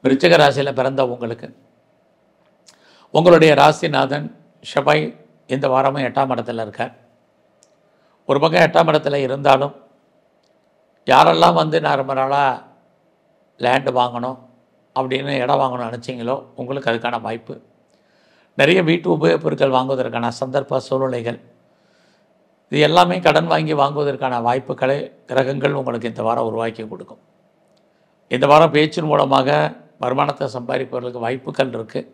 விருச்சிக ராசியில் பிறந்த உங்களுடைய ராசிநாதன் செவ்வாய் இந்த வாரமும் 8ஆம் இடத்துல இருக்கார். ஒரு பக்கம் 8ஆம் இடத்துல இருந்தாலும் யாரெல்லாம் நான் ரொம்ப நாளாக லேண்டு வாங்கணும் அப்படின்னு இடம் வாங்கணும்னு நினச்சிங்களோ உங்களுக்கு அதுக்கான வாய்ப்பு. நிறைய வீட்டு உபயோகப் பொருட்கள் வாங்குவதற்கான சந்தர்ப்ப சூழ்நிலைகள், இது எல்லாமே கடன் வாங்கி வாங்குவதற்கான வாய்ப்புகளை கிரகங்கள் உங்களுக்கு இந்த வாரம் உருவாக்கி கொடுக்கும். இந்த வாரம் பேச்சின் மூலமாக வருமானத்தை சம்பாதிப்பவர்களுக்கு வாய்ப்புகள் இருக்குது.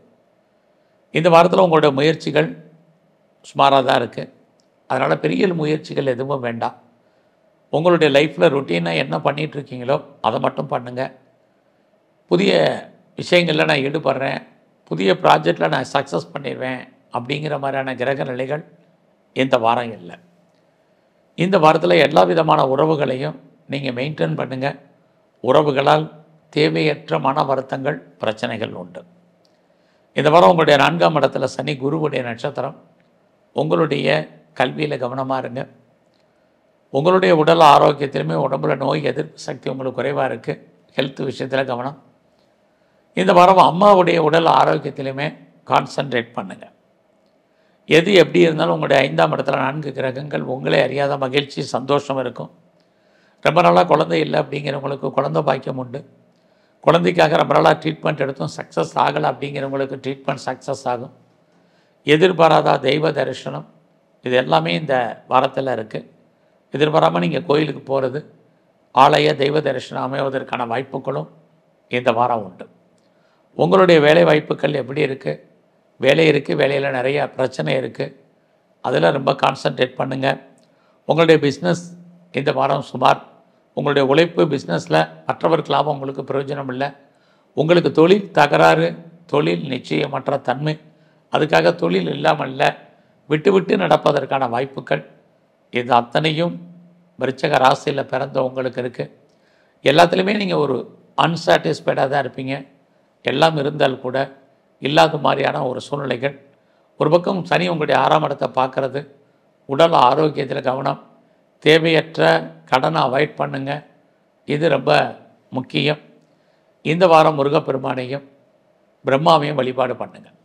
இந்த வாரத்தில் உங்களுடைய முயற்சிகள் சுமாராக தான் இருக்குது. அதனால் பெரிய முயற்சிகள் எதுவும் வேண்டாம். உங்களுடைய லைஃப்பில் ரொட்டீனாக என்ன பண்ணிகிட்ருக்கீங்களோ அதை மட்டும் பண்ணுங்கள். புதிய விஷயங்களில் நான் ஈடுபடுறேன், புதிய ப்ராஜெக்டில் நான் சக்ஸஸ் பண்ணிடுவேன் அப்படிங்கிற மாதிரியான கிரக நிலைகள் இந்த வாரம் இல்லை. இந்த வாரத்தில் எல்லா விதமான உறவுகளையும் நீங்கள் மெயின்டைன் பண்ணுங்கள். உறவுகளால் தேவையற்ற மன வருத்தங்கள், பிரச்சனைகள் உண்டு. இந்த வாரம் உங்களுடைய 4ஆம் இடத்துல சனி, குருவுடைய நட்சத்திரம். உங்களுடைய கல்வியில் கவனமாக இருங்க. உங்களுடைய உடல் ஆரோக்கியத்திலுமே உடம்புல நோய் எதிர்ப்பு சக்தி உங்களுக்கு குறைவாக இருக்குது. ஹெல்த் விஷயத்தில் கவனம். இந்த வாரம் அம்மாவுடைய உடல் ஆரோக்கியத்திலுமே கான்சன்ட்ரேட் பண்ணுங்கள். எது எப்படி இருந்தாலும் உங்களுடைய 5ஆம் இடத்துல 4 கிரகங்கள் உங்களே அறியாத மகிழ்ச்சி, சந்தோஷம் இருக்கும். ரொம்ப நாளாக குழந்தை இல்லை அப்படிங்கிறவங்களுக்கு குழந்தை பாக்கியம் உண்டு. குழந்தைக்காக ரொம்ப நாளாக ட்ரீட்மெண்ட் எடுத்தும் சக்ஸஸ் ஆகலை அப்படிங்கிறவங்களுக்கு ட்ரீட்மெண்ட் சக்ஸஸ் ஆகும். எதிர்பாராத தெய்வ தரிசனம், இது எல்லாமே இந்த வாரத்தில் இருக்குது. எதிர்பாராமல் நீங்கள் கோயிலுக்கு போகிறது, ஆலய தெய்வ தரிசனம் அமைவதற்கான வாய்ப்புகளும் இந்த வாரம் உண்டு. உங்களுடைய வேலை வாய்ப்புகள் எப்படி இருக்குது? வேலை இருக்குது, வேலையில் நிறைய பிரச்சனை இருக்குது. அதில் ரொம்ப கான்சன்ட்ரேட் பண்ணுங்கள். உங்களுடைய பிஸ்னஸ் இந்த வாரம் சுமார். உங்களுடைய உழைப்பு பிஸ்னஸில் மற்றவருக்கு லாபம், உங்களுக்கு பிரயோஜனம் இல்லை. உங்களுக்கு தொழில் தகராறு, தொழில் நிச்சயமற்ற தன்மை, அதுக்காக தொழில் இல்லாமல் இல்லை, விட்டு விட்டு நடப்பதற்கான வாய்ப்புகள், இது அத்தனையும் விருச்சிக ராசியில் பிறந்த உங்களுக்கு இருக்குது. எல்லாத்துலேயுமே நீங்கள் ஒரு அன்சாட்டிஸ்ஃபைடாக தான் இருப்பீங்க. எல்லாம் இருந்தால் கூட இல்லாத மாதிரியான ஒரு சூழ்நிலைகள். ஒரு பக்கம் சனி உங்களுடைய 6ஆம் இடத்தை பார்க்குறது. உடல் ஆரோக்கியத்தில் கவனம். தேவையற்ற கடனை அவாய்ட் பண்ணுங்கள், இது ரொம்ப முக்கியம். இந்த வாரம் முருகப்பெருமானையும் பிரம்மாவையும் வழிபாடு பண்ணுங்கள்.